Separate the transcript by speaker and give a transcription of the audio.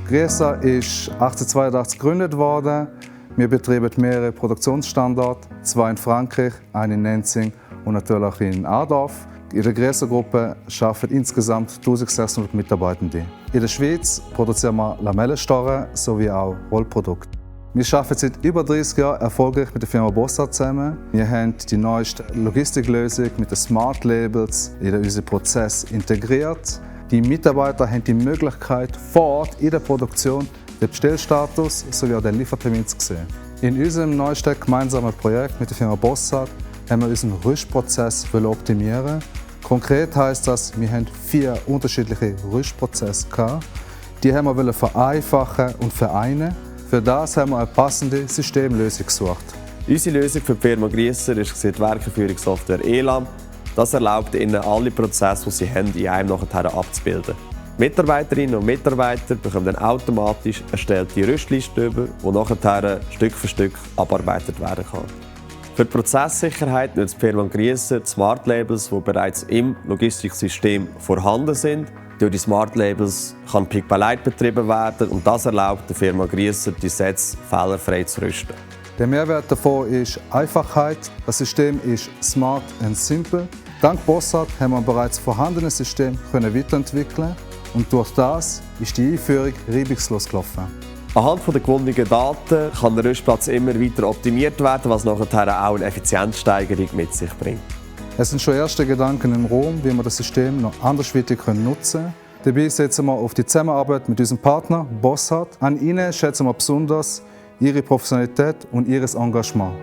Speaker 1: Griessa ist 1882 gegründet worden. Wir betreiben mehrere Produktionsstandorte, 2 in Frankreich, einen in Nenzing und natürlich in Adorf. In der Griessa-Gruppe arbeiten insgesamt 1600 Mitarbeitende. In der Schweiz produzieren wir Lamellenstarren sowie auch Rollprodukte. Wir arbeiten seit über 30 Jahren erfolgreich mit der Firma Bossart zusammen. Wir haben die neueste Logistiklösung mit den Smart Labels in unseren Prozess integriert. Die Mitarbeiter haben die Möglichkeit, vor Ort in der Produktion den Bestellstatus sowie auch den Liefertermin zu sehen. In unserem neuesten gemeinsamen Projekt mit der Firma Bossart haben wir unseren Rüstprozess optimieren. Konkret heisst das, wir haben 4 unterschiedliche Rüstprozesse gehabt. Die haben wir vereinfachen und vereinen. Für das haben wir eine passende Systemlösung gesucht.
Speaker 2: Unsere Lösung für die Firma Griessa ist die Werkführungssoftware ELAM. Das erlaubt ihnen, alle Prozesse, die sie haben, in einem nachher abzubilden. Mitarbeiterinnen und Mitarbeiter bekommen dann automatisch erstellte Rüstlisten über, die nachher Stück für Stück abgearbeitet werden kann. Für die Prozesssicherheit nutzt die Firma Griessa Smart Labels, die bereits im Logistiksystem vorhanden sind. Durch die Smart Labels kann Pick by Light betrieben werden und das erlaubt der Firma Griessa, die Sätze fehlerfrei zu rüsten.
Speaker 1: Der Mehrwert davon ist Einfachheit. Das System ist smart und simpel. Dank Bossart haben wir bereits vorhandenes System weiterentwickeln und durch das ist die Einführung reibungslos gelaufen.
Speaker 2: Anhand der gewonnenen Daten kann der Rüstplatz immer weiter optimiert werden, was nachher auch eine Effizienzsteigerung mit sich bringt.
Speaker 1: Es sind schon erste Gedanken im Raum, wie wir das System noch andersweitig nutzen können. Dabei setzen wir auf die Zusammenarbeit mit unserem Partner Bossart. An ihnen schätzen wir besonders ihre Professionalität und ihr Engagement.